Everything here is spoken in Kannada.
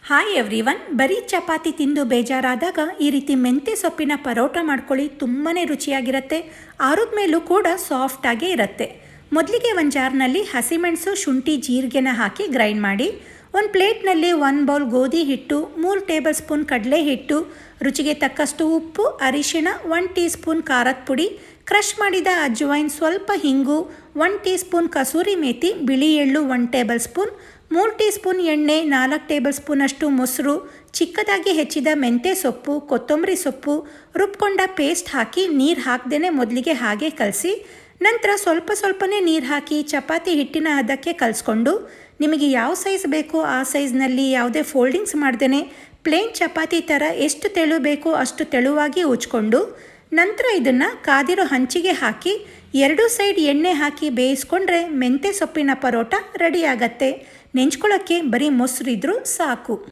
ಹಾಯ್ ಎವ್ರಿವನ್, ಬರೀ ಚಪಾತಿ ತಿಂದು ಬೇಜಾರಾದಾಗ ಈ ರೀತಿ ಮೆಂತ್ಯ ಸೊಪ್ಪಿನ ಪರೋಟ ಮಾಡ್ಕೊಳ್ಳಿ. ತುಂಬಾ ರುಚಿಯಾಗಿರುತ್ತೆ. ಆರೋಗ್ಯ ಮೇಲೂ ಕೂಡ ಸಾಫ್ಟಾಗೇ ಇರುತ್ತೆ. ಮೊದಲಿಗೆ ಒಂದು ಜಾರ್ನಲ್ಲಿ ಹಸಿಮೆಣಸು, ಶುಂಠಿ, ಜೀರಿಗೆನ ಹಾಕಿ ಗ್ರೈಂಡ್ ಮಾಡಿ. ಒಂದು ಪ್ಲೇಟ್ನಲ್ಲಿ 1 ಬೌಲ್ ಗೋಧಿ ಹಿಟ್ಟು, 3 ಟೇಬಲ್ ಸ್ಪೂನ್ ಕಡಲೆ ಹಿಟ್ಟು, ರುಚಿಗೆ ತಕ್ಕಷ್ಟು ಉಪ್ಪು, ಅರಿಶಿಣ, 1 ಟೀ ಸ್ಪೂನ್ ಖಾರದ ಪುಡಿ, ಕ್ರಷ್ ಮಾಡಿದ ಅಜ್ವೈನ್, ಸ್ವಲ್ಪ ಹಿಂಗು, 1 ಟೀ ಸ್ಪೂನ್ ಕಸೂರಿ ಮೇಥಿ, ಬಿಳಿ ಎಳ್ಳು 1 ಟೇಬಲ್ ಸ್ಪೂನ್, 3 ಟೀ ಸ್ಪೂನ್ ಎಣ್ಣೆ, 4 ಟೇಬಲ್ ಸ್ಪೂನಷ್ಟು ಮೊಸರು, ಚಿಕ್ಕದಾಗಿ ಹೆಚ್ಚಿದ ಮೆಂತ್ಯ ಸೊಪ್ಪು, ಕೊತ್ತಂಬರಿ ಸೊಪ್ಪು, ರುಬ್ಕೊಂಡ ಪೇಸ್ಟ್ ಹಾಕಿ ನೀರು ಹಾಕ್ದೇ ಮೊದಲಿಗೆ ಹಾಗೆ ಕಲಸಿ. ನಂತರ ಸ್ವಲ್ಪನೇ ನೀರು ಹಾಕಿ ಚಪಾತಿ ಹಿಟ್ಟಿನ ಹದಕ್ಕೆ ಕಲಿಸ್ಕೊಂಡು, ನಿಮಗೆ ಯಾವ ಸೈಜ್ ಬೇಕೋ ಆ ಸೈಜ್ನಲ್ಲಿ ಯಾವುದೇ ಫೋಲ್ಡಿಂಗ್ಸ್ ಮಾಡ್ದೇ ಪ್ಲೇನ್ ಚಪಾತಿ ಥರ ಎಷ್ಟು ತೆಳು ಬೇಕೋ ಅಷ್ಟು ತೆಳುವಾಗಿ ಉಜ್ಕೊಂಡು, ನಂತರ ಇದನ್ನು ಕಾದಿರೋ ಹಂಚಿಗೆ ಹಾಕಿ 2 ಸೈಡ್ ಎಣ್ಣೆ ಹಾಕಿ ಬೇಯಿಸ್ಕೊಂಡ್ರೆ ಮೆಂತ್ಯ ಸೊಪ್ಪಿನ ಪರೋಟ ರೆಡಿ ಆಗತ್ತೆ. ನೆಂಚ್ಕೊಳ್ಳೋಕ್ಕೆ ಬರೀ ಮೊಸರಿದ್ರೂ ಸಾಕು.